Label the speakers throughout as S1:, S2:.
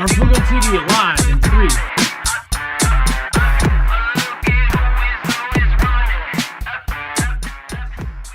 S1: Marfoogle TV live in 3.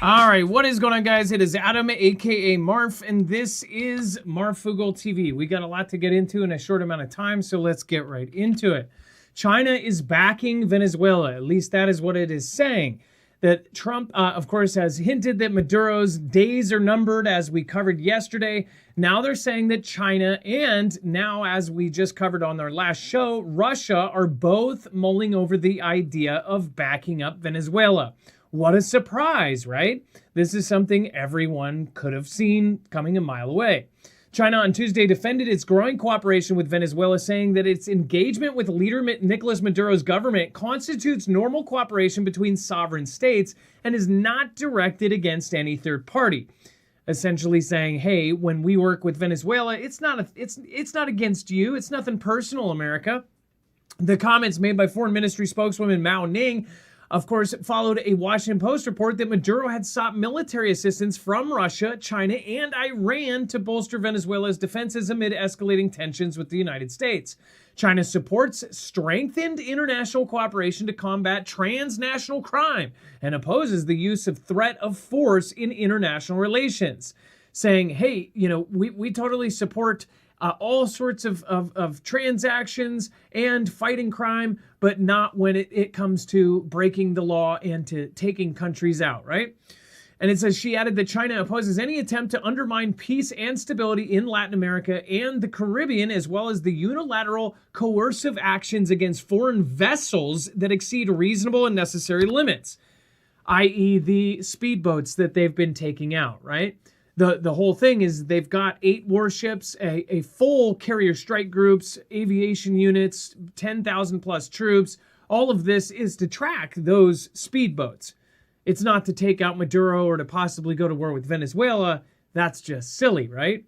S1: All right, what is going on, guys? It is Adam, aka Marf, and this is Marfoogle TV. We got a lot to get into in a short amount of time, so let's get right into it. China is backing Venezuela. At least that is what it is saying. That Trump, of course, has hinted that Maduro's days are numbered, as we covered yesterday. Now they're saying that China and now, as we just covered on our last show, Russia are both mulling over the idea of backing up Venezuela. What a surprise, right? This is something everyone could have seen coming a mile away. China on Tuesday defended its growing cooperation with Venezuela, saying that its engagement with leader Nicolas Maduro's government constitutes normal cooperation between sovereign states and is not directed against any third party. Essentially saying, hey, when we work with Venezuela, it's not against you. It's nothing personal, America. The comments made by Foreign Ministry spokeswoman Mao Ning, of course, followed a Washington Post report that Maduro had sought military assistance from Russia, China, and Iran to bolster Venezuela's defenses amid escalating tensions with the United States. China supports strengthened international cooperation to combat transnational crime and opposes the use of threat of force in international relations, saying, hey, we totally support all sorts of transactions and fighting crime, but not when it comes to breaking the law and to taking countries out, right? And it says she added that China opposes any attempt to undermine peace and stability in Latin America and the Caribbean, as well as the unilateral coercive actions against foreign vessels that exceed reasonable and necessary limits, i.e. the speedboats that they've been taking out, right? The whole thing is they've got 8 warships, a full carrier strike groups, aviation units, 10,000 plus troops. All of this is to track those speedboats. It's not to take out Maduro or to possibly go to war with Venezuela. That's just silly, right?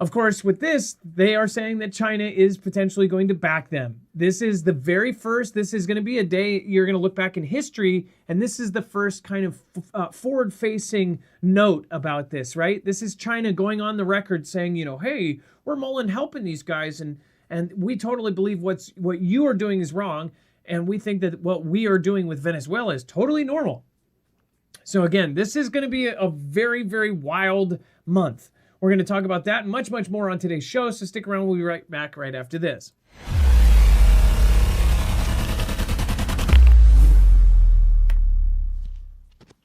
S1: Of course, with this, they are saying that China is potentially going to back them. This is the very first, this is going to be a day you're going to look back in history, and this is the first kind of forward-facing note about this, right? This is China going on the record saying, hey, we're mulling helping these guys, and we totally believe what you are doing is wrong, and we think that what we are doing with Venezuela is totally normal. So again, this is going to be a very, very wild month. We're going to talk about that and much, much more on today's show, so stick around. We'll be right back right after this.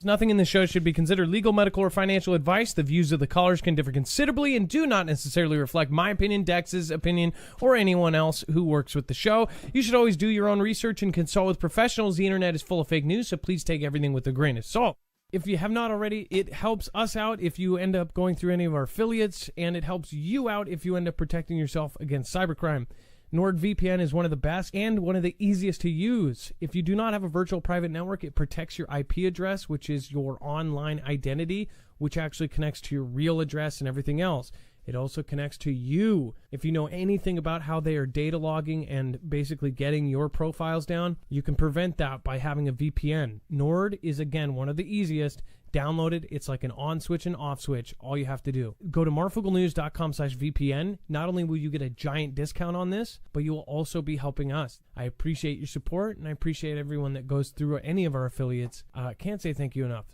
S1: Nothing in the show should be considered legal, medical, or financial advice. The views of the callers can differ considerably and do not necessarily reflect my opinion, Dex's opinion, or anyone else who works with the show. You should always do your own research and consult with professionals. The internet is full of fake news, so please take everything with a grain of salt. If you have not already, it helps us out if you end up going through any of our affiliates, and it helps you out if you end up protecting yourself against cybercrime. NordVPN is one of the best and one of the easiest to use. If you do not have a virtual private network, it protects your IP address, which is your online identity, which actually connects to your real address and everything else. It also connects to you. If you know anything about how they are data logging and basically getting your profiles down, you can prevent that by having a VPN. Nord is, again, one of the easiest. Download it. It's like an on switch and off switch. All you have to do. Go to marfooglenews.com/VPN. Not only will you get a giant discount on this, but you will also be helping us. I appreciate your support, and I appreciate everyone that goes through any of our affiliates. Can't say thank you enough.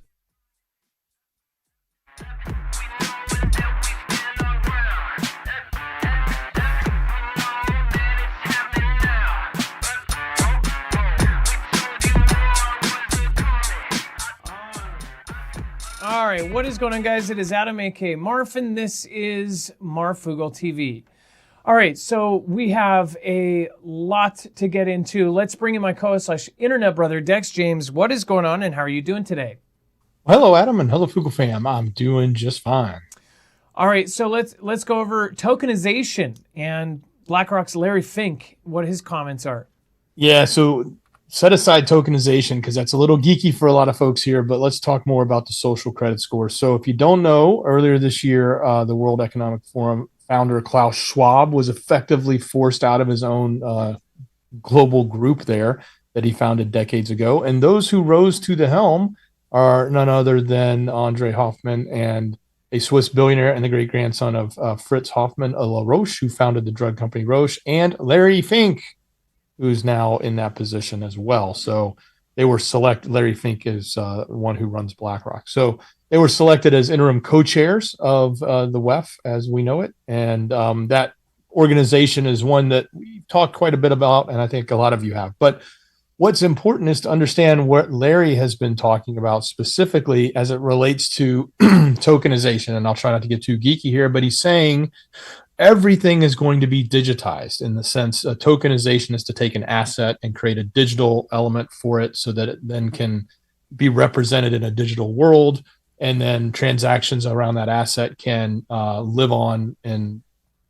S1: All right, what is going on, guys? It is Adam, aka Marf, and this is Marfoogle TV. All right, so we have a lot to get into. Let's bring in my co-host / internet brother, Dex James. What is going on, and how are you doing today?
S2: Hello, Adam, and hello, Foogle fam. I'm doing just fine.
S1: All right, so let's go over tokenization and BlackRock's Larry Fink, what his comments are.
S2: Yeah, so set aside tokenization because that's a little geeky for a lot of folks here, but let's talk more about the social credit score. So if you don't know, earlier this year, the World Economic Forum founder Klaus Schwab was effectively forced out of his own global group there that he founded decades ago. And those who rose to the helm are none other than Andre Hoffman and a Swiss billionaire and the great grandson of Fritz Hoffmann La Roche, who founded the drug company Roche, and Larry Fink, who's now in that position as well. So they were selected. Larry Fink is one who runs BlackRock. So they were selected as interim co-chairs of the WEF as we know it. And that organization is one that we've talked quite a bit about, and I think a lot of you have. But what's important is to understand what Larry has been talking about specifically as it relates to tokenization. And I'll try not to get too geeky here, but he's saying everything is going to be digitized in the sense tokenization is to take an asset and create a digital element for it so that it then can be represented in a digital world. And then transactions around that asset can live on and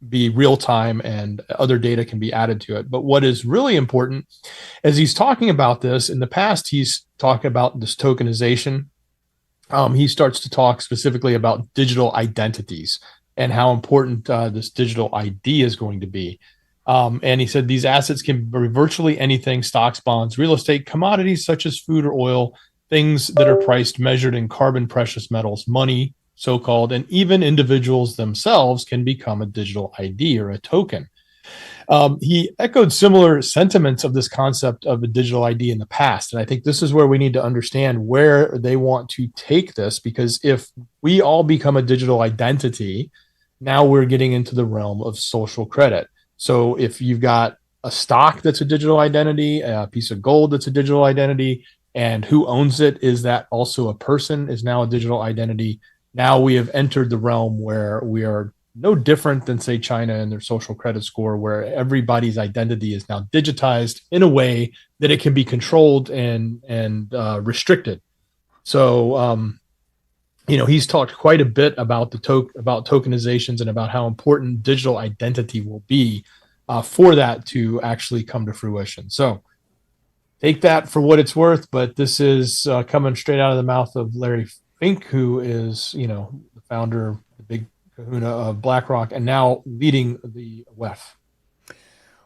S2: be real time, and other data can be added to it. But what is really important as he's talking about this, in the past, he's talked about this tokenization. He starts to talk specifically about digital identities and how important this digital ID is going to be. And he said these assets can be virtually anything: stocks, bonds, real estate, commodities such as food or oil, things that are priced, measured in carbon, precious metals, money, so-called, and even individuals themselves can become a digital ID or a token. He echoed similar sentiments of this concept of a digital ID in the past. And I think this is where we need to understand where they want to take this, because if we all become a digital identity, now we're getting into the realm of social credit. So if you've got a stock that's a digital identity, a piece of gold that's a digital identity, and who owns it, is that also a person, is now a digital identity. Now we have entered the realm where we are no different than, say, China and their social credit score, where everybody's identity is now digitized in a way that it can be controlled and restricted. So, he's talked quite a bit about about tokenizations and about how important digital identity will be for that to actually come to fruition. So take that for what it's worth, but this is coming straight out of the mouth of Larry Fink, who is, the founder, the big kahuna of BlackRock, and now leading the WEF.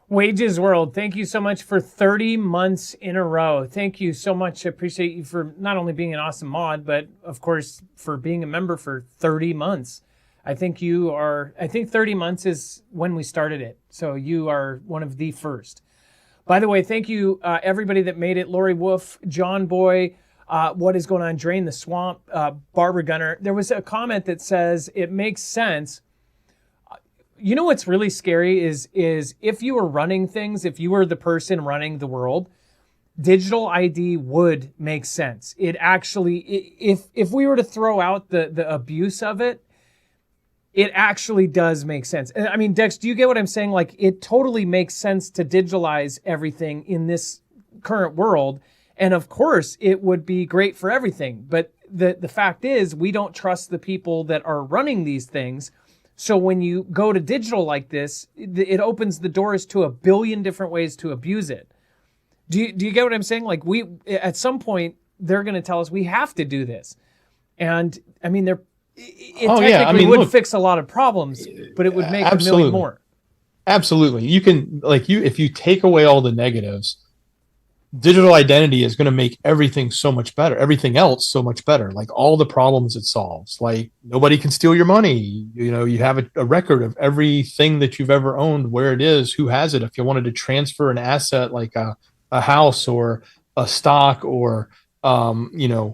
S1: Wages World, thank you so much for 30 months in a row. Thank you so much. I appreciate you for not only being an awesome mod, but of course for being a member for 30 months. I think 30 months is when we started it. So you are one of the first. By the way, thank you everybody that made it. Lori Wolf, John Boy, What is Going On, Drain the Swamp, Barbara Gunner. There was a comment that says it makes sense. You know what's really scary is if you were running things, if you were the person running the world, digital ID would make sense. It actually, if we were to throw out the abuse of it, it actually does make sense. I mean, Dex, do you get what I'm saying? Like, it totally makes sense to digitalize everything in this current world. And of course, it would be great for everything. But the fact is, we don't trust the people that are running these things. So when you go to digital like this, it opens the doors to a billion different ways to abuse it. Do you get what I'm saying? Like, at some point, they're going to tell us we have to do this. And I mean, it would fix a lot of problems, but it would make a million more.
S2: Absolutely. You can, if you take away all the negatives, digital identity is going to make everything so much better. Everything else so much better. Like, all the problems it solves. Like, nobody can steal your money. You have a record of everything that you've ever owned, where it is, who has it. If you wanted to transfer an asset like a house or a stock or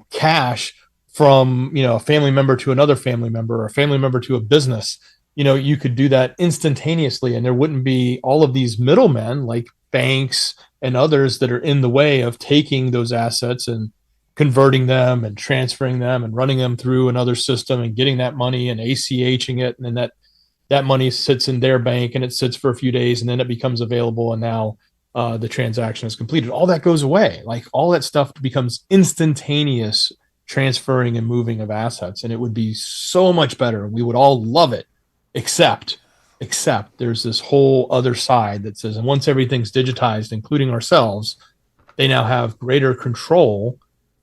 S2: cash from a family member to another family member, or a family member to a business, you could do that instantaneously, and there wouldn't be all of these middlemen like banks and others that are in the way of taking those assets and converting them and transferring them and running them through another system and getting that money and ACHing it, and then that money sits in their bank and it sits for a few days, and then it becomes available, and now the transaction is completed. All that goes away. Like, all that stuff becomes instantaneous transferring and moving of assets, and it would be so much better. We would all love it, except there's this whole other side that says, and once everything's digitized, including ourselves, they now have greater control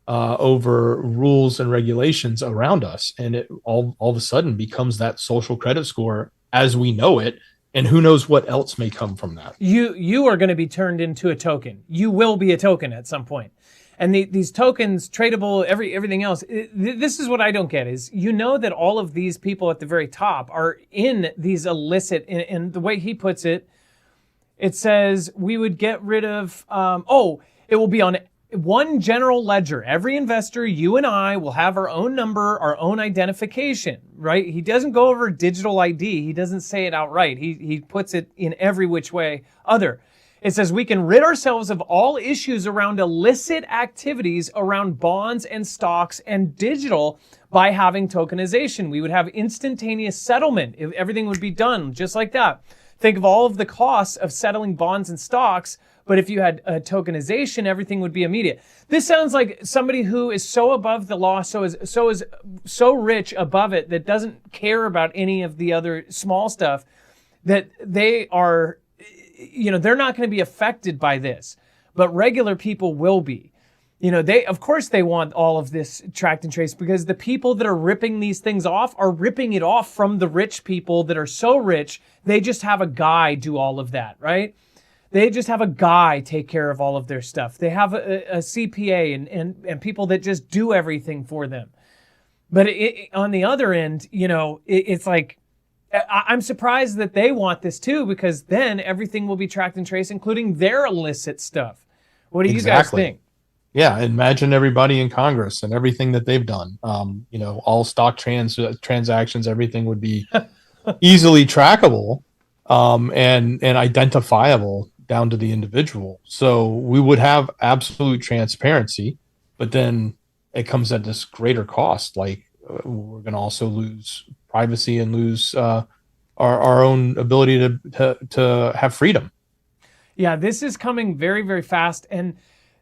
S2: over rules and regulations around us, and it all of a sudden becomes that social credit score as we know it. And who knows what else may come from that.
S1: You are going to be turned into a token. You will be a token at some point. And these tokens, tradable, everything else. This is what I don't get is, that all of these people at the very top are in these illicit, and the way he puts it, it says we would get rid of, it will be on one general ledger. Every investor, you and I, will have our own number, our own identification, right? He doesn't go over digital ID. He doesn't say it outright. He puts it in every which way other. It says we can rid ourselves of all issues around illicit activities around bonds and stocks and digital by having tokenization. We would have instantaneous settlement. Everything would be done just like that. Think of all of the costs of settling bonds and stocks, but if you had tokenization, everything would be immediate. This sounds like somebody who is so above the law, so rich above it, that doesn't care about any of the other small stuff, that they are, they're not going to be affected by this, but regular people will be. Of course they want all of this tracked and traced, because the people that are ripping these things off are ripping it off from the rich people that are so rich, they just have a guy do all of that, right? They just have a guy take care of all of their stuff. They have a CPA and people that just do everything for them. But on the other end, it's like, I'm surprised that they want this too, because then everything will be tracked and traced, including their illicit stuff. What do you guys think?
S2: Yeah, imagine everybody in Congress and everything that they've done. All stock transactions, everything would be easily trackable and identifiable down to the individual. So we would have absolute transparency, but then it comes at this greater cost. Like we're going to also lose privacy and lose our own ability to have freedom.
S1: Yeah, this is coming very, very fast. And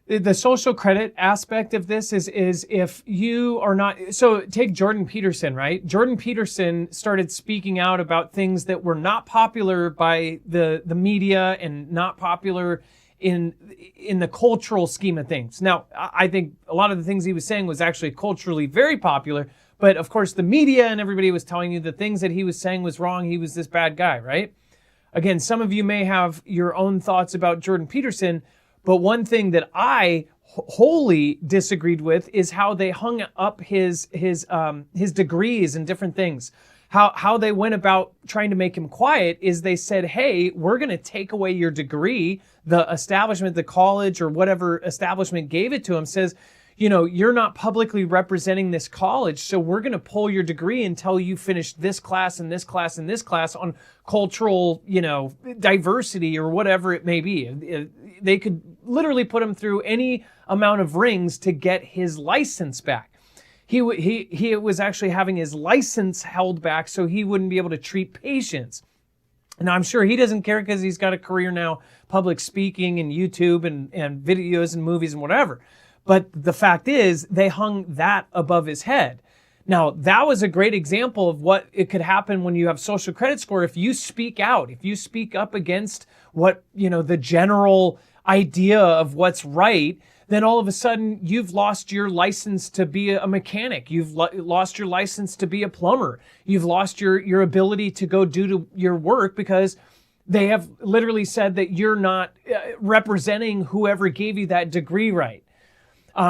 S1: the social credit aspect of this is if you are not, so take Jordan Peterson, right? Jordan Peterson started speaking out about things that were not popular by the media and not popular in the cultural scheme of things. Now, I think a lot of the things he was saying was actually culturally very popular, but of course the media and everybody was telling you the things that he was saying was wrong. He was this bad guy, right? Again, some of you may have your own thoughts about Jordan Peterson, but one thing that I wholly disagreed with is how they hung up his degrees and different things. How they went about trying to make him quiet is they said, hey, we're going to take away your degree. The establishment, the college or whatever establishment gave it to him says, you're not publicly representing this college, so we're going to pull your degree until you finish this class and this class and this class on cultural, diversity or whatever it may be. They could literally put him through any amount of rings to get his license back. He was actually having his license held back so he wouldn't be able to treat patients. Now, I'm sure he doesn't care because he's got a career now, public speaking and YouTube and videos and movies and whatever. But the fact is, they hung that above his head. Now, that was a great example of what it could happen when you have social credit score. If you speak out, if you speak up against what, the general idea of what's right, then all of a sudden you've lost your license to be a mechanic. You've lost your license to be a plumber. You've lost your ability to go do your work because they have literally said that you're not representing whoever gave you that degree right.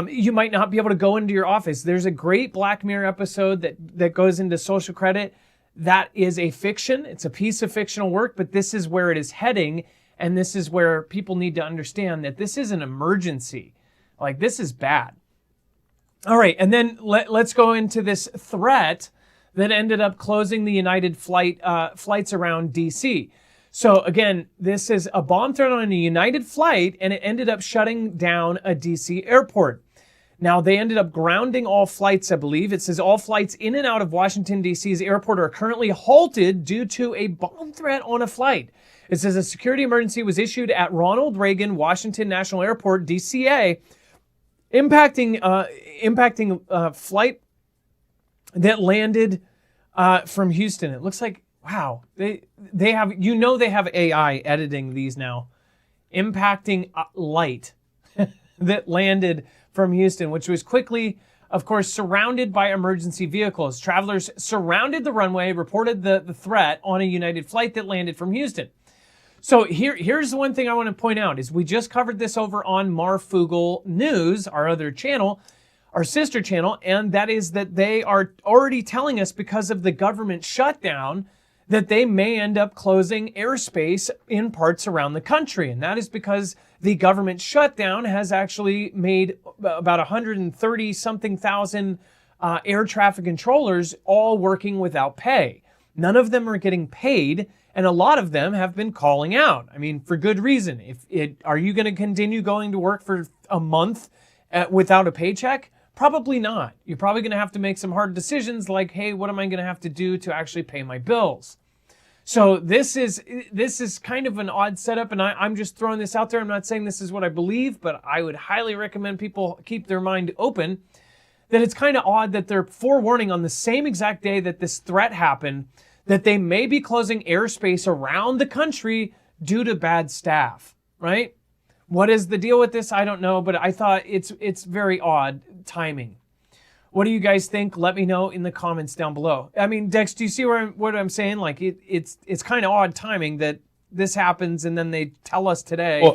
S1: You might not be able to go into your office. There's a great Black Mirror episode that goes into social credit. That is a fiction. It's a piece of fictional work, but this is where it is heading. And this is where people need to understand that this is an emergency. Like, this is bad. All right, and then let's go into this threat that ended up closing the United flights around D.C. So again, this is a bomb threat on a United flight, and it ended up shutting down a D.C. airport. Now, they ended up grounding all flights, I believe. It says all flights in and out of Washington, D.C.'s airport are currently halted due to a bomb threat on a flight. It says a security emergency was issued at Ronald Reagan Washington National Airport, DCA, impacting flight that landed from Houston. It looks like, wow, they have AI editing these now, impacting light that landed from Houston, which was quickly, of course, surrounded by emergency vehicles. Travelers surrounded the runway, reported the threat on a United flight that landed from Houston. So here's the one thing I want to point out is we just covered this over on Marfoogle News, our other channel, our sister channel, and that is that they are already telling us because of the government shutdown that they may end up closing airspace in parts around the country. And that is because the government shutdown has actually made about 130 something thousand air traffic controllers all working without pay. None of them are getting paid, and a lot of them have been calling out. I mean, for good reason. Are you going to continue going to work for a month without a paycheck? Probably not. You're probably going to have to make some hard decisions like, hey, what am I going to have to do to actually pay my bills? So this is kind of an odd setup, and I'm just throwing this out there. I'm not saying this is what I believe, but I would highly recommend people keep their mind open, that it's kind of odd that they're forewarning on the same exact day that this threat happened that they may be closing airspace around the country due to bad staff, right? What is the deal with this? I don't know, but I thought it's very odd timing. What do you guys think? Let me know in the comments down below. I mean, Dex, do you see what I'm saying? Like it's kind of odd timing that this happens and then they tell us today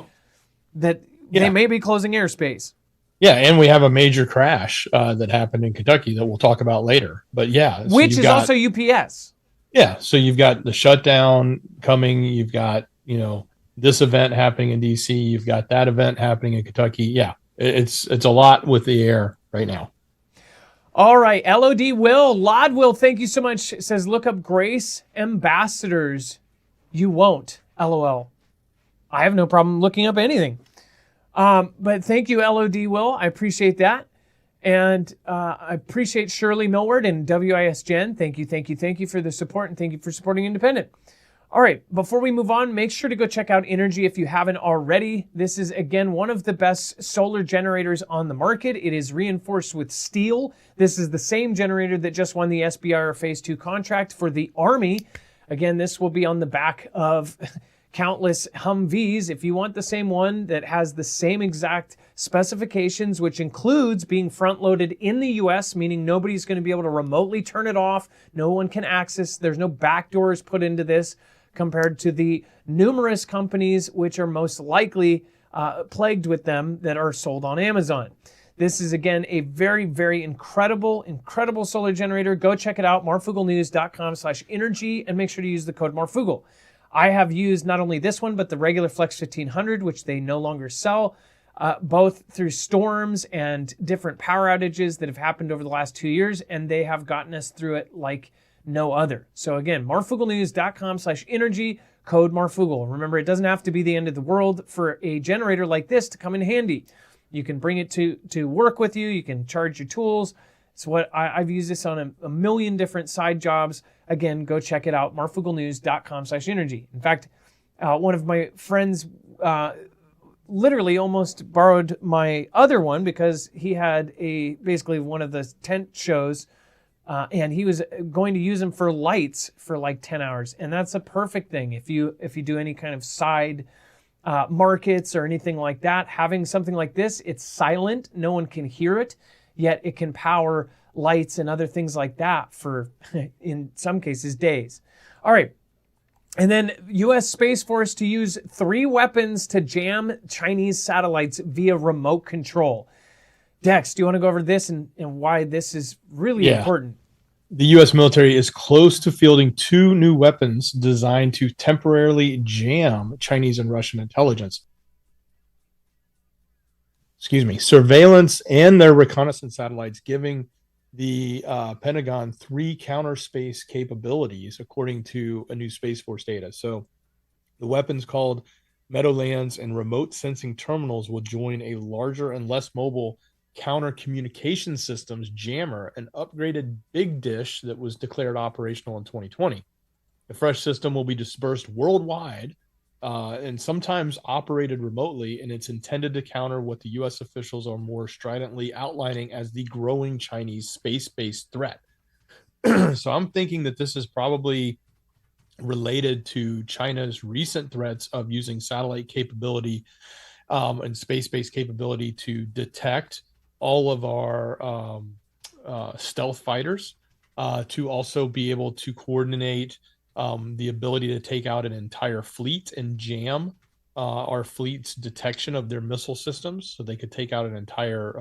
S1: that they may be closing airspace.
S2: Yeah, and we have a major crash that happened in Kentucky that we'll talk about later. But yeah, so
S1: which is also UPS.
S2: Yeah, so you've got the shutdown coming. You've got this event happening in DC. You've got that event happening in Kentucky. Yeah, it's a lot with the air right now.
S1: All right, LOD Will, Lodwill, thank you so much. It says, look up Grace Ambassadors. You won't, LOL. I have no problem looking up anything. But thank you, LOD Will. I appreciate that. And I appreciate Shirley Millward and WIS Jen. Thank you for the support, and thank you for supporting Independent. All right, before we move on, make sure to go check out Energy if you haven't already. This is, again, one of the best solar generators on the market. It is reinforced with steel. This is the same generator that just won the SBIR Phase 2 contract for the Army. Again, this will be on the back of countless Humvees. If you want the same one that has the same exact specifications, which includes being front-loaded in the US, meaning nobody's going to be able to remotely turn it off. No one can access. There's no backdoors put into this, compared to the numerous companies which are most likely plagued with them that are sold on Amazon. This is, again, a very, very incredible solar generator. Go check it out, marfooglenews.com/energy, and make sure to use the code Marfoogle. I have used not only this one, but the regular Flex 1500, which they no longer sell, both through storms and different power outages that have happened over the last 2 years, and they have gotten us through it like no other. So again, marfooglenews.com/energy, code Marfoogle. Remember, it doesn't have to be the end of the world for a generator like this to come in handy. You can bring it to work with you. You can charge your tools. It's what I've used this on a million different side jobs. Again, go check it out, marfooglenews.com/energy. In fact, one of my friends literally almost borrowed my other one because he had basically one of the tent shows, and he was going to use them for lights for like 10 hours. And that's a perfect thing. If you do any kind of side markets or anything like that, having something like this, it's silent. No one can hear it, yet it can power lights and other things like that for, in some cases, days. All right. And then U.S. Space Force to use 3 weapons to jam Chinese satellites via remote control. Dex, do you want to go over this and why this is really important?
S2: The U.S. military is close to fielding 2 new weapons designed to temporarily jam Chinese and Russian intelligence, surveillance, and their reconnaissance satellites, giving the Pentagon 3 counter space capabilities, according to a new Space Force data. So the weapons, called Meadowlands and remote sensing terminals, will join a larger and less mobile counter communication systems jammer, an upgraded big dish that was declared operational in 2020. The fresh system will be dispersed worldwide and sometimes operated remotely, and it's intended to counter what the U.S. officials are more stridently outlining as the growing Chinese space-based threat. So I'm thinking that this is probably related to China's recent threats of using satellite capability and space-based capability to detect all of our stealth fighters, to also be able to coordinate the ability to take out an entire fleet and jam our fleet's detection of their missile systems, so they could take out an entire,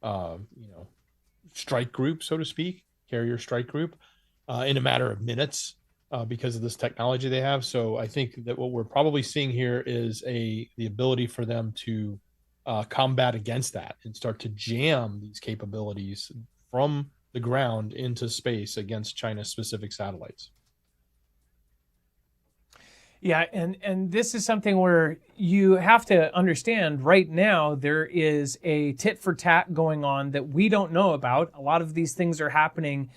S2: you know, strike group, so to speak, carrier strike group, in a matter of minutes, because of this technology they have. So I think that what we're probably seeing here is the ability for them to combat against that and start to jam these capabilities from the ground into space against China's specific satellites.
S1: Yeah, and this is something where you have to understand right now there is a tit for tat going on that we don't know about. A lot of these things are happening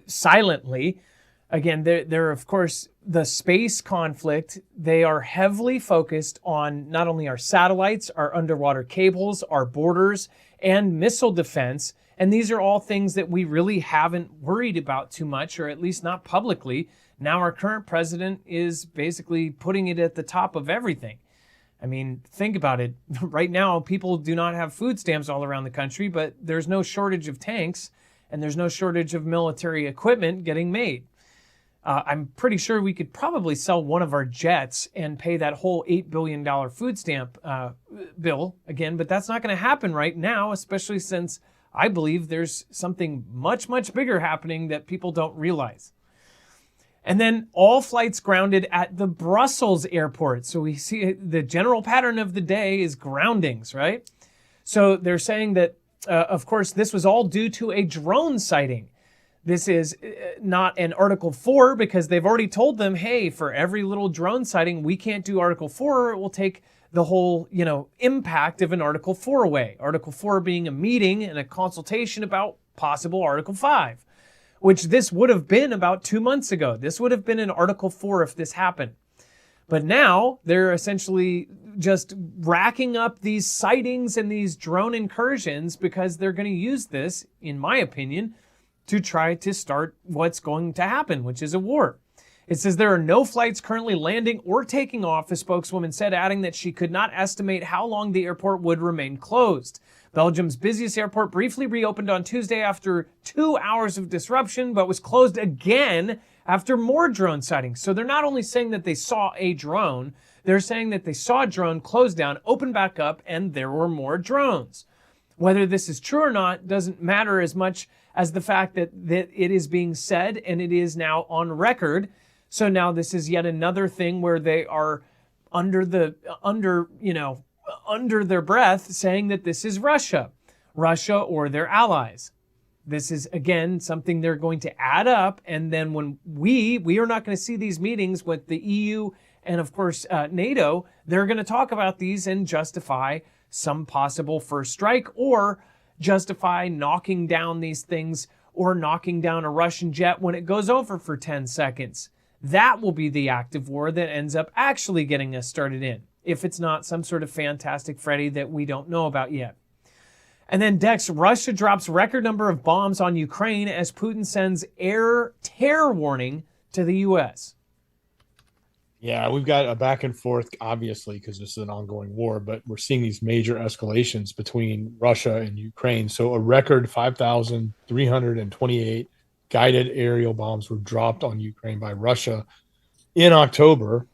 S1: silently. Again, they're of course the space conflict. They are heavily focused on not only our satellites, our underwater cables, our borders, and missile defense. And these are all things that we really haven't worried about too much, or at least not publicly. Now our current president is basically putting it at the top of everything. I mean, think about it. Right now, people do not have food stamps all around the country, but there's no shortage of tanks and there's no shortage of military equipment getting made. I'm pretty sure we could probably sell one of our jets and pay that whole $8 billion food stamp bill again, but that's not going to happen right now, especially since I believe there's something much, much bigger happening that people don't realize. And then all flights grounded at the Brussels airport. So we see the general pattern of the day is groundings, right? So they're saying that, of course, this was all due to a drone sighting. This is not an Article 4 because they've already told them, hey, for every little drone sighting, we can't do Article 4. It will take the whole, impact of an Article 4 away. Article 4 being a meeting and a consultation about possible Article 5. Which this would have been about 2 months ago. This would have been an Article 4 if this happened. But now they're essentially just racking up these sightings and these drone incursions because they're going to use this, in my opinion, to try to start what's going to happen, which is a war. It says there are no flights currently landing or taking off, a spokeswoman said, adding that she could not estimate how long the airport would remain closed. Belgium's busiest airport briefly reopened on Tuesday after 2 hours of disruption, but was closed again after more drone sightings. So they're not only saying that they saw a drone, they're saying that they saw a drone close down, open back up, and there were more drones. Whether this is true or not doesn't matter as much as the fact that it is being said and it is now on record. So now this is yet another thing where they are under their breath saying that this is Russia or their allies. This is, again, something they're going to add up. And then when we are not going to see these meetings with the EU and, of course, NATO, they're going to talk about these and justify some possible first strike or justify knocking down these things or knocking down a Russian jet when it goes over for 10 seconds. That will be the active war that ends up actually getting us started in, if it's not some sort of fantastic Freddy that we don't know about yet. And then Dex, Russia drops record number of bombs on Ukraine as Putin sends air terror warning to the U.S.
S2: Yeah, we've got a back and forth, obviously, because this is an ongoing war, but we're seeing these major escalations between Russia and Ukraine. So a record 5,328 guided aerial bombs were dropped on Ukraine by Russia in October,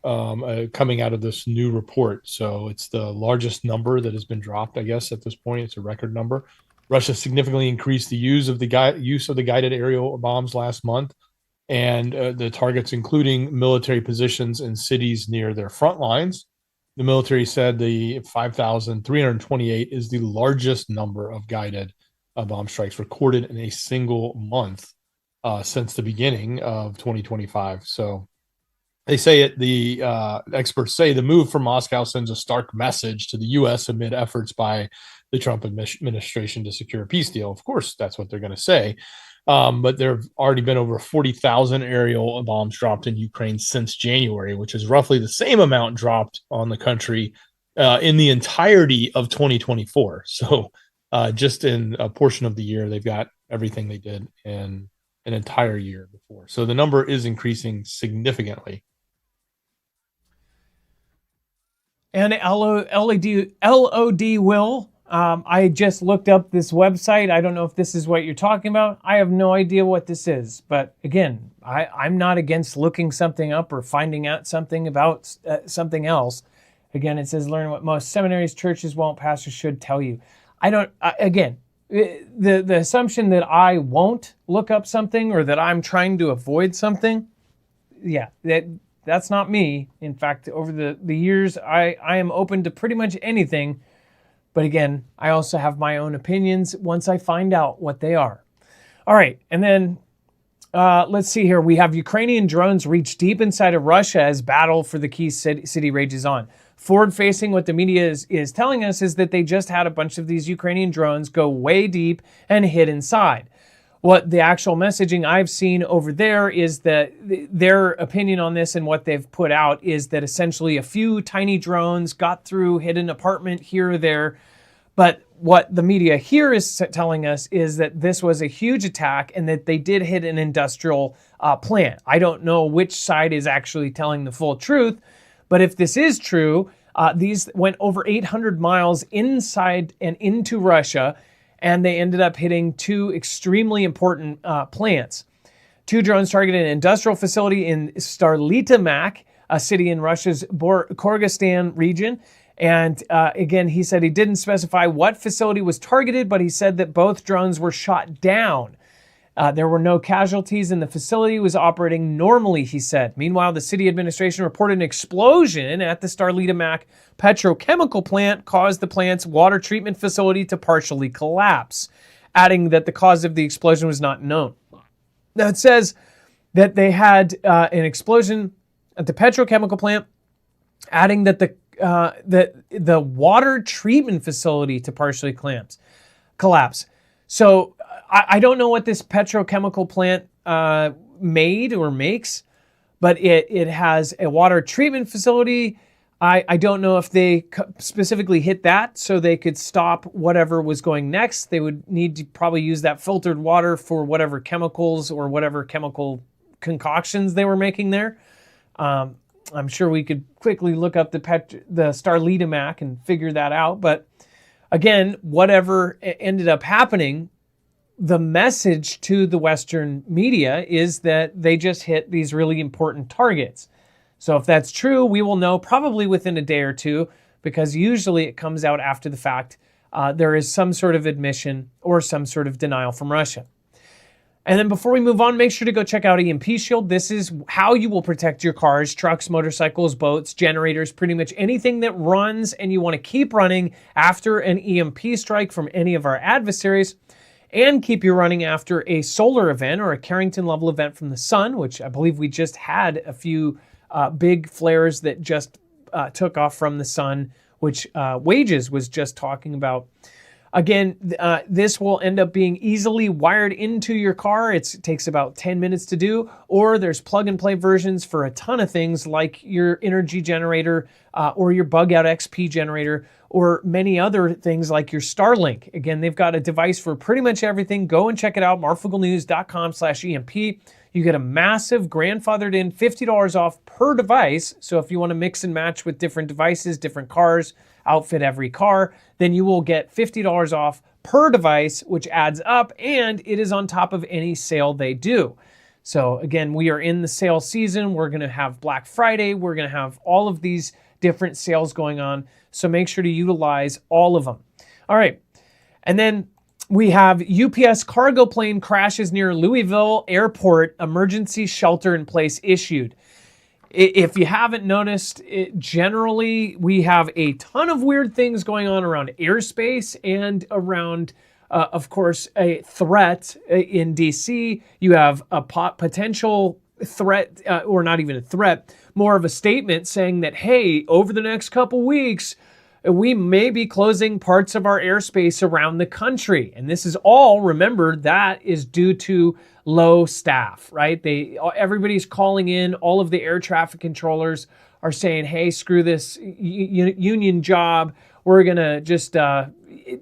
S2: coming out of this new report. So it's the largest number that has been dropped, I guess, at this point. It's a record number. Russia significantly increased the use of the guided aerial bombs last month, and the targets including military positions in cities near their front lines. The military said the 5,328 is the largest number of guided bomb strikes recorded in a single month since the beginning of 2025. So they say the experts say the move from Moscow sends a stark message to the U.S. amid efforts by the Trump administration to secure a peace deal. Of course, that's what they're going to say. But there have already been over 40,000 aerial bombs dropped in Ukraine since January, which is roughly the same amount dropped on the country in the entirety of 2024. So just in a portion of the year, they've got everything they did in an entire year before. So the number is increasing significantly.
S1: And LOD will I just looked up this website. I don't know if this is what you're talking about. I have no idea what this is. But again, I'm not against looking something up or finding out something about something else. Again, it says learn what most seminaries, churches won't, pastors should tell you. I don't, again, the assumption that I won't look up something or that I'm trying to avoid something, yeah, that's not me. In fact, over the years, I am open to pretty much anything. But again, I also have my own opinions once I find out what they are. All right, and then let's see here. We have Ukrainian drones reach deep inside of Russia as battle for the key city rages on. Forward-facing, what the media is telling us is that they just had a bunch of these Ukrainian drones go way deep and hit inside. What the actual messaging I've seen over there is that their opinion on this and what they've put out is that essentially a few tiny drones got through, hit an apartment here or there. But what the media here is telling us is that this was a huge attack and that they did hit an industrial plant. I don't know which side is actually telling the full truth, but if this is true, these went over 800 miles inside and into Russia, and they ended up hitting two extremely important plants. Two drones targeted an industrial facility in Starlitamak, a city in Russia's Kyrgyzstan region. And again, he said he didn't specify what facility was targeted, but he said that both drones were shot down. There were no casualties and the facility was operating normally, he said. Meanwhile, the city administration reported an explosion at the Starlitamak petrochemical plant caused the plant's water treatment facility to partially collapse, adding that the cause of the explosion was not known. Now, it says that they had an explosion at the petrochemical plant, adding that the water treatment facility to partially collapse. So I don't know what this petrochemical plant made or makes, but it has a water treatment facility. I don't know if they specifically hit that so they could stop whatever was going next. They would need to probably use that filtered water for whatever chemicals or whatever chemical concoctions they were making there. I'm sure we could quickly look up the Starlitamak and figure that out. But again, whatever ended up happening, the message to the Western media is that they just hit these really important targets. So if that's true, we will know probably within a day or two, because usually it comes out after the fact. There is some sort of admission or some sort of denial from Russia. And then before we move on, make sure to go check out EMP Shield. This is how you will protect your cars, trucks, motorcycles, boats, generators, pretty much anything that runs and you want to keep running after an EMP strike from any of our adversaries, and keep you running after a solar event or a Carrington level event from the sun, which I believe we just had a few big flares that just took off from the sun, which Wages was just talking about. Again, this will end up being easily wired into your car. It takes about 10 minutes to do, or there's plug and play versions for a ton of things like your energy generator or your bug out XP generator, or many other things like your Starlink. Again, they've got a device for pretty much everything. Go and check it out, marfooglenews.com/EMP. You get a massive grandfathered in $50 off per device. So if you want to mix and match with different devices, different cars, outfit every car, then you will get $50 off per device, which adds up, and it is on top of any sale they do. So again, we are in the sale season. We're going to have Black Friday. We're going to have all of these different sales going on. So make sure to utilize all of them. All right. And then we have UPS cargo plane crashes near Louisville Airport, emergency shelter in place issued. If you haven't noticed, generally we have a ton of weird things going on around airspace and around, of course, a threat in DC. You have a potential threat, or not even a threat, more of a statement saying that, hey, over the next couple weeks, we may be closing parts of our airspace around the country. And this is all, remember, that is due to low staff, right? Everybody's calling in. All of the air traffic controllers are saying, hey, screw this union job. We're going to just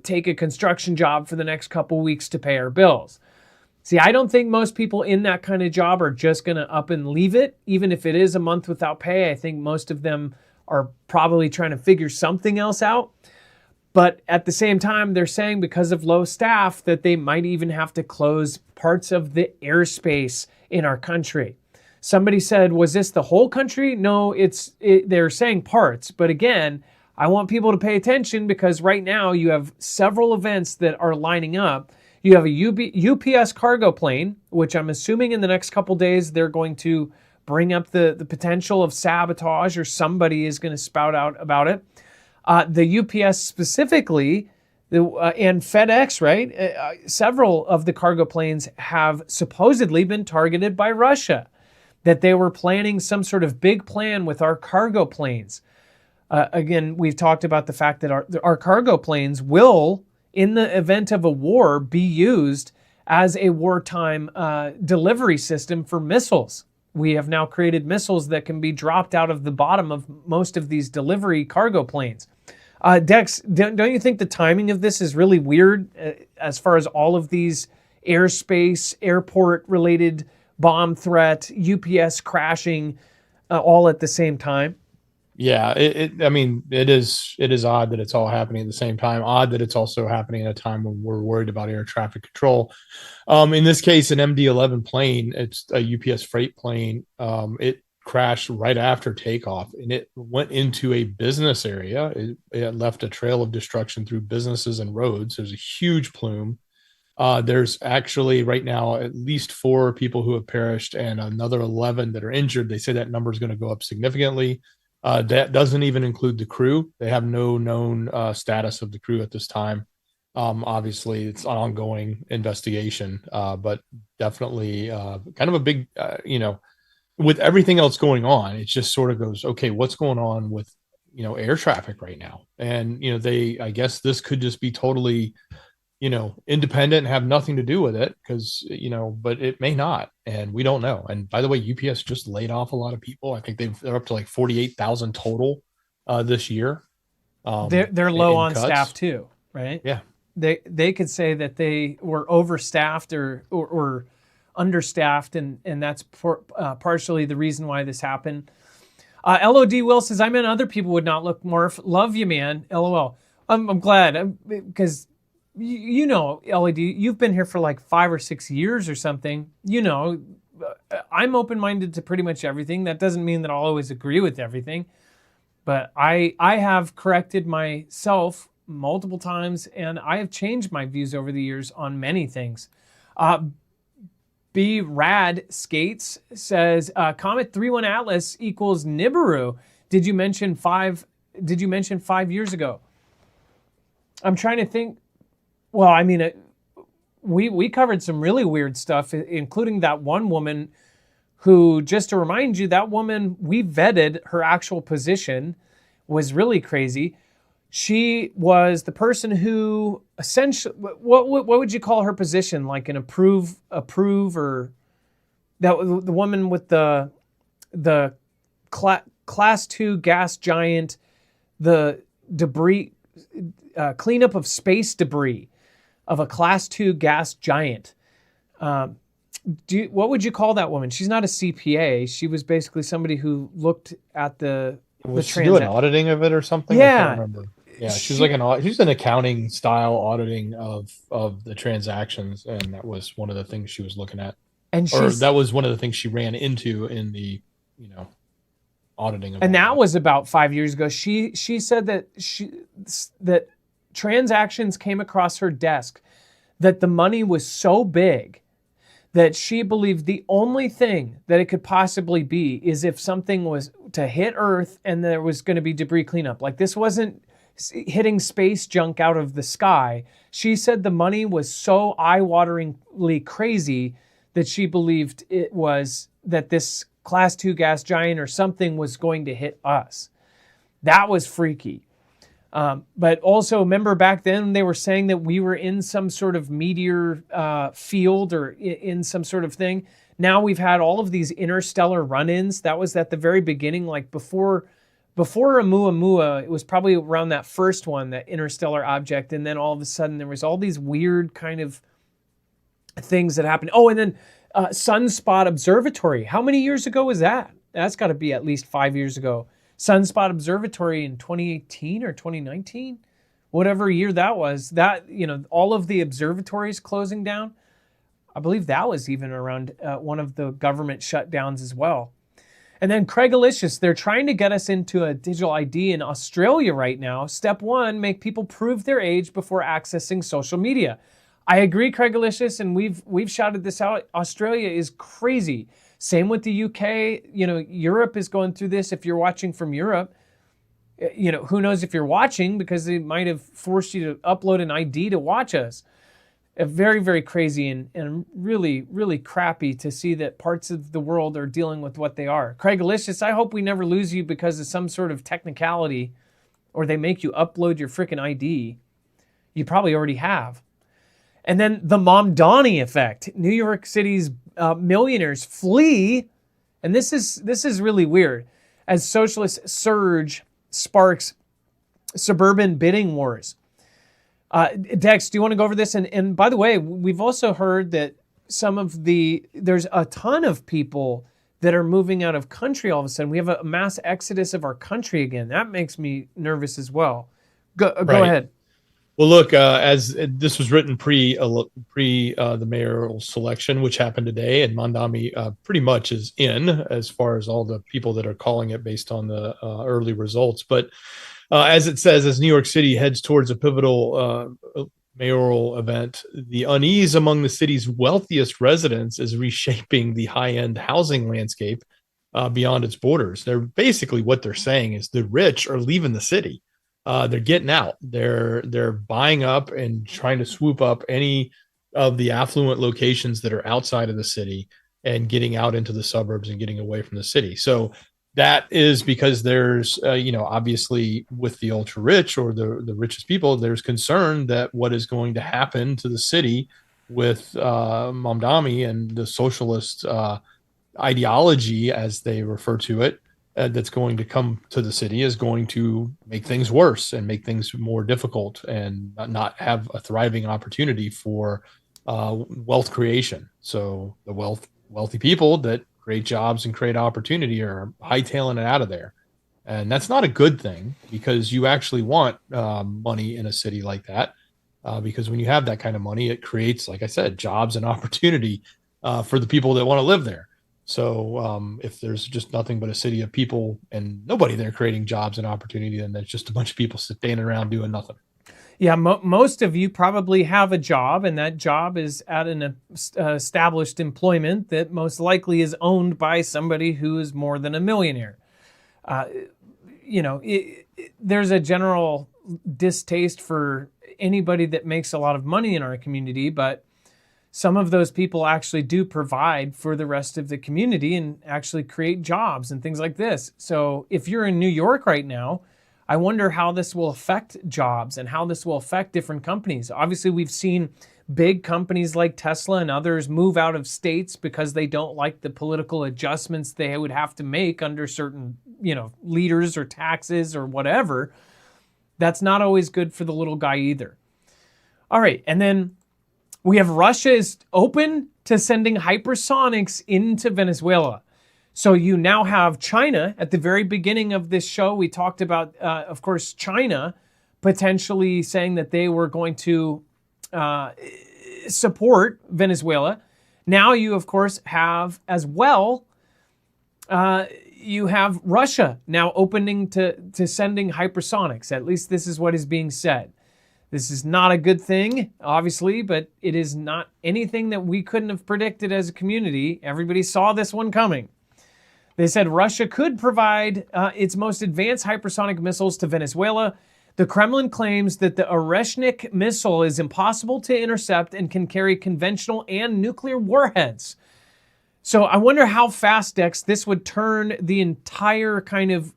S1: take a construction job for the next couple weeks to pay our bills. See, I don't think most people in that kind of job are just going to up and leave it, even if it is a month without pay. I think most of them are probably trying to figure something else out. But at the same time, they're saying because of low staff that they might even have to close parts of the airspace in our country. Somebody said, was this the whole country? No, they're saying parts. But again, I want people to pay attention because right now you have several events that are lining up. You have a UPS cargo plane, which I'm assuming in the next couple days they're going to bring up the potential of sabotage, or somebody is going to spout out about it. The UPS specifically, and FedEx, right? Several of the cargo planes have supposedly been targeted by Russia, that they were planning some sort of big plan with our cargo planes. Again, we've talked about the fact that our cargo planes will, in the event of a war, be used as a wartime delivery system for missiles. We have now created missiles that can be dropped out of the bottom of most of these delivery cargo planes. Dex, don't you think the timing of this is really weird as far as all of these airspace, airport-related bomb threat, UPS crashing, all at the same time?
S2: Yeah, I mean, it is odd that it's all happening at the same time. Odd that it's also happening at a time when we're worried about air traffic control. In this case, an MD-11 plane, it's a UPS freight plane. It crashed right after takeoff, and it went into a business area. It left a trail of destruction through businesses and roads. There's a huge plume. There's actually right now at least 4 people who have perished and another 11 that are injured. They say that number is going to go up significantly. That doesn't even include the crew. They have no known status of the crew at this time. Obviously, it's an ongoing investigation, but definitely kind of a big, with everything else going on, it just sort of goes, okay, what's going on with, air traffic right now? And, I guess this could just be totally, independent and have nothing to do with it because, but it may not, and we don't know. And by the way, UPS just laid off a lot of people. I think they're up to like 48,000 total this year.
S1: They're low on cuts. Staff too, right?
S2: Yeah.
S1: They could say that they were overstaffed or understaffed, and that's partially the reason why this happened. LOD Will says, I meant other people would not look Marf. Love you, man. LOL. I'm glad because LOD, you've been here for like 5 or 6 years or something. I'm open-minded to pretty much everything. That doesn't mean that I'll always agree with everything, but I have corrected myself multiple times, and I have changed my views over the years on many things. B Rad Skates says Comet 31 Atlas equals Nibiru. Did you mention 5 years ago? I'm trying to think. Well, I mean, we covered some really weird stuff, including that one woman who, just to remind you, that woman, we vetted her actual position, was really crazy. She was the person who essentially, what would you call her position? Like an approve, or that the woman with the class 2 gas giant, the debris, cleanup of space debris of a class 2 gas giant. What would you call that woman? She's not a CPA. She was basically somebody who looked at the
S2: she do an auditing of it or something?
S1: Yeah.
S2: I can't remember. Yeah, she's an accounting style auditing of the transactions, and that was one of the things she was looking at. And that was one of the things she ran into in the, auditing of.
S1: And that was about 5 years ago. She said that transactions came across her desk, that the money was so big that she believed the only thing that it could possibly be is if something was to hit Earth and there was going to be debris cleanup. Like, this wasn't hitting space junk out of the sky. She said the money was so eye-wateringly crazy that she believed it was that this class 2 gas giant or something was going to hit us. That was freaky. But also, remember back then they were saying that we were in some sort of meteor field or in some sort of thing. Now we've had all of these interstellar run-ins. That was at the very beginning, like before Oumuamua. It was probably around that first one, that interstellar object. And then all of a sudden there was all these weird kind of things that happened. Oh, and then Sunspot Observatory. How many years ago was that? That's got to be at least 5 years ago. Sunspot Observatory in 2018 or 2019 whatever year that was, that, all of the observatories closing down. I believe that was even around one of the government shutdowns as well. And then Craigalicious, they're trying to get us into a digital ID in Australia right now. Step 1, make people prove their age before accessing social media. I agree, Craigalicious, and we've shouted this out. Australia is crazy. Same with the UK. Europe is going through this. If you're watching from Europe, who knows if you're watching, because they might have forced you to upload an ID to watch us. Very, very crazy and really, really crappy to see that parts of the world are dealing with what they are. Craigalicious, I hope we never lose you because of some sort of technicality, or they make you upload your freaking ID. You probably already have. And then the Mamdani effect. New York City's millionaires flee, and this is really weird, as socialist surge sparks suburban bidding wars. Dex, do you want to go over this? And by the way, we've also heard that there's a ton of people that are moving out of country all of a sudden. We have a mass exodus of our country again. That makes me nervous as well. Go ahead.
S2: Well, look, as this was written pre the mayoral selection, which happened today, and Mamdani pretty much is in as far as all the people that are calling it based on the early results. But as it says, as New York City heads towards a pivotal mayoral event, the unease among the city's wealthiest residents is reshaping the high-end housing landscape beyond its borders. They're basically, what they're saying is the rich are leaving the city. They're getting out. They're buying up and trying to swoop up any of the affluent locations that are outside of the city and getting out into the suburbs and getting away from the city. So that is because there's, obviously with the ultra rich or the richest people, there's concern that what is going to happen to the city with Mamdani and the socialist ideology, as they refer to it, that's going to come to the city is going to make things worse and make things more difficult and not have a thriving opportunity for wealth creation. So the wealthy people that create jobs and create opportunity are hightailing it out of there. And that's not a good thing, because you actually want money in a city like that, because when you have that kind of money, it creates, like I said, jobs and opportunity for the people that want to live there. So if there's just nothing but a city of people and nobody there creating jobs and opportunity, then there's just a bunch of people standing around doing nothing.
S1: Yeah, most of you probably have a job, and that job is at an established employment that most likely is owned by somebody who is more than a millionaire. There's a general distaste for anybody that makes a lot of money in our community, but some of those people actually do provide for the rest of the community and actually create jobs and things like this. So if you're in New York right now, I wonder how this will affect jobs and how this will affect different companies. Obviously, we've seen big companies like Tesla and others move out of states because they don't like the political adjustments they would have to make under certain, leaders or taxes or whatever. That's not always good for the little guy either. All right, and then we have Russia is open to sending hypersonics into Venezuela. So you now have China. At the very beginning of this show, we talked about, of course, China potentially saying that they were going to support Venezuela. Now you, of course, have as well, you have Russia now opening to sending hypersonics. At least this is what is being said. This is not a good thing, obviously, but it is not anything that we couldn't have predicted as a community. Everybody saw this one coming. They said Russia could provide its most advanced hypersonic missiles to Venezuela. The Kremlin claims that the Oreshnik missile is impossible to intercept and can carry conventional and nuclear warheads. So I wonder how fast, Dex, this would turn the entire kind of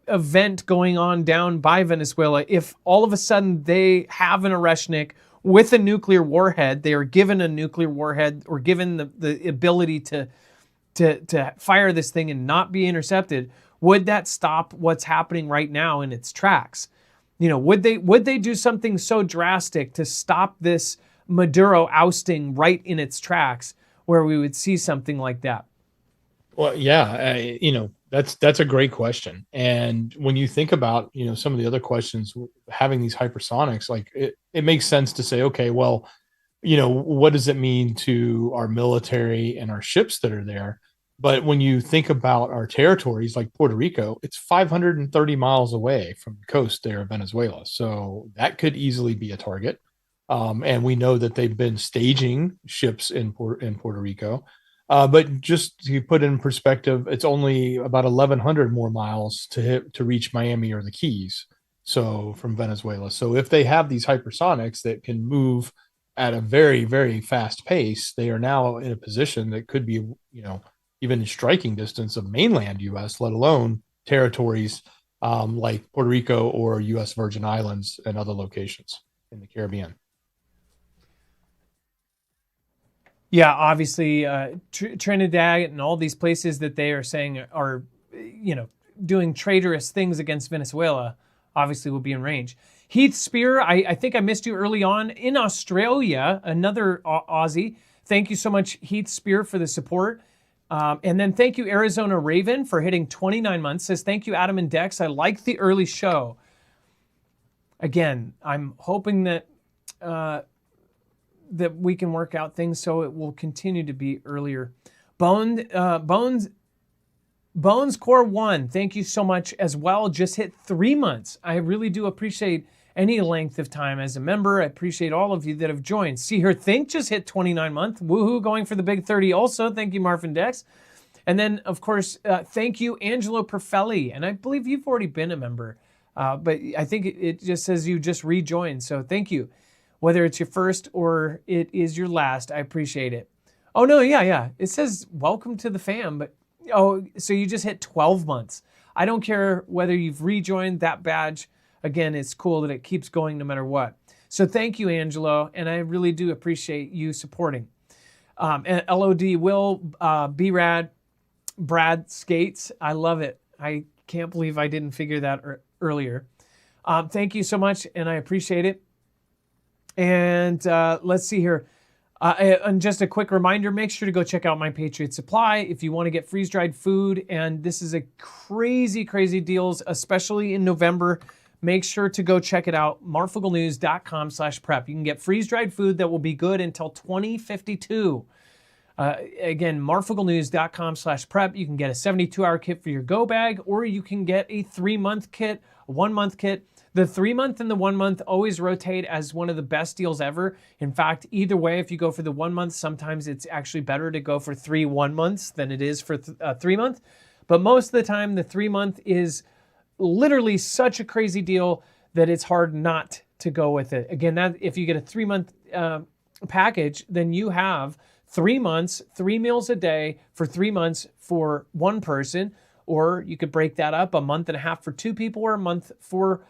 S1: event going on down by Venezuela if all of a sudden they have an Oreshnik with a nuclear warhead. They are given a nuclear warhead or given the ability to fire this thing and not be intercepted. Would that stop what's happening right now in its tracks? Would they do something so drastic to stop this Maduro ousting right in its tracks, where we would see something like that?
S2: Well, yeah, That's a great question. And when you think about, some of the other questions, having these hypersonics, like it makes sense to say, okay, well, what does it mean to our military and our ships that are there? But when you think about our territories like Puerto Rico, it's 530 miles away from the coast there of Venezuela. So that could easily be a target. And we know that they've been staging ships in Puerto Rico. But just to put in perspective, it's only about 1,100 more miles to reach Miami or the Keys. So from Venezuela. So if they have these hypersonics that can move at a very, very fast pace, they are now in a position that could be, even in striking distance of mainland U.S., let alone territories like Puerto Rico or U.S. Virgin Islands and other locations in the Caribbean.
S1: Yeah, obviously, Trinidad and all these places that they are saying are, doing traitorous things against Venezuela, obviously will be in range. Heath Spear, I think I missed you early on. In Australia, another Aussie. Thank you so much, Heath Spear, for the support. And then thank you, Arizona Raven, for hitting 29 months. Says, thank you, Adam and Dex. I like the early show. Again, I'm hoping that that we can work out things so it will continue to be earlier. Bones Core 1, thank you so much as well. Just hit 3 months. I really do appreciate any length of time as a member. I appreciate all of you that have joined. See Her Think just hit 29 month. Woohoo, going for the big 30 also. Thank you, Marvin Dex. And then, of course, thank you, Angelo Perfelli. And I believe you've already been a member, but I think it just says you just rejoined. So thank you. Whether it's your first or it is your last, I appreciate it. Oh, no, yeah. It says welcome to the fam, but so you just hit 12 months. I don't care whether you've rejoined that badge. Again, it's cool that it keeps going no matter what. So thank you, Angelo, and I really do appreciate you supporting. And LOD Will, B-Rad, Brad Skates, I love it. I can't believe I didn't figure that earlier. Thank you so much, and I appreciate it. And let's see here. And just a quick reminder, make sure to go check out My Patriot Supply if you want to get freeze-dried food. And this is a crazy, crazy deals, especially in November. Make sure to go check it out, marfugglenews.com/prep. You can get freeze-dried food that will be good until 2052. Again, marfugglenews.com/prep. You can get a 72-hour kit for your go bag, or you can get a 3-month kit, a 1-month kit. The 3-month and the 1 month always rotate as one of the best deals ever. In fact, either way, if you go for the 1 month, sometimes it's actually better to go for 3 1 months than it is for 3 month. But most of the time, the 3 month is literally such a crazy deal that it's hard not to go with it. Again, that if you get a 3-month package, then you have 3 months, 3 meals a day for 3 months for one person, or you could break that up, a month and a half for 2 people or a month for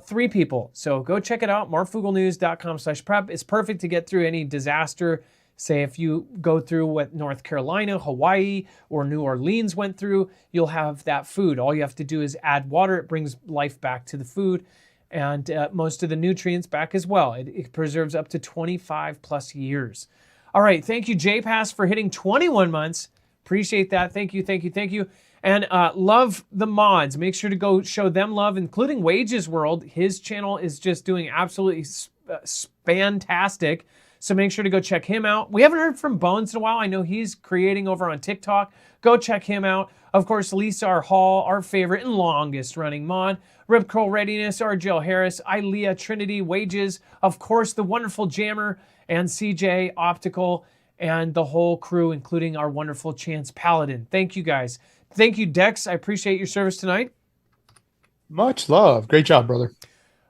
S1: 3 people. So go check it out, marfugglenews.com/prep. It's perfect to get through any disaster. Say if you go through what North Carolina, Hawaii, or New Orleans went through, you'll have that food. All you have to do is add water. It brings life back to the food and most of the nutrients back as well. It preserves up to 25 plus years. All right. Thank you, JPass, for hitting 21 months. Appreciate that. Thank you. And love the mods. Make sure to go show them love, including Wages World. His channel is just doing absolutely fantastic. So make sure to go check him out. We haven't heard from Bones in a while. I know he's creating over on TikTok. Go check him out. Of course, Lisa R. Hall, our favorite and longest running mod. Rip Curl Readiness, RGL Harris, Ilea Trinity, Wages. Of course, the wonderful Jammer and CJ Optical and the whole crew, including our wonderful Chance Paladin. Thank you, guys. Thank you, Dex. I appreciate your service tonight.
S2: Much love. Great job, brother.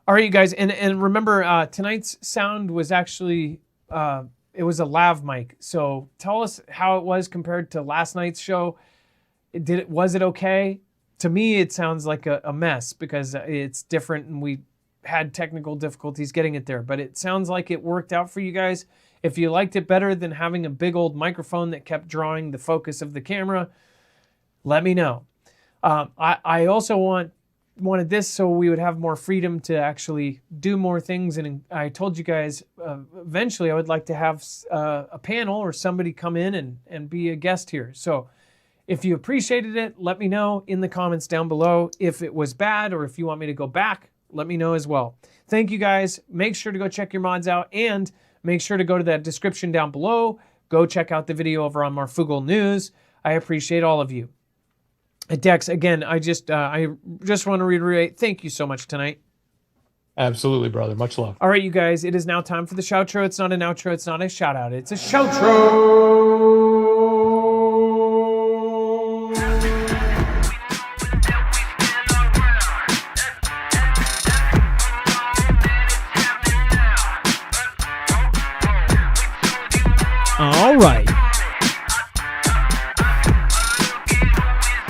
S1: All right, you guys. And remember, tonight's sound was actually, it was a lav mic. So tell us how it was compared to last night's show. Was it okay? To me, it sounds like a mess because it's different and we had technical difficulties getting it there. But it sounds like it worked out for you guys. If you liked it better than having a big old microphone that kept drawing the focus of the camera, let me know. I also wanted this so we would have more freedom to actually do more things. And I told you guys eventually I would like to have a panel or somebody come in and be a guest here. So If you appreciated it, let me know in the comments down below. If it was bad or if you want me to go back, let me know as well. Thank you guys. Make sure to go check your mods out and make sure to go to that description down below. Go check out the video over on Marfoogle News. I appreciate all of you. Dex, again, I just want to reiterate, thank you so much tonight.
S2: Absolutely, brother. Much love.
S1: All right, you guys, it is now time for the shoutro. It's not an outro. It's not a shout out. It's a shoutro. All right.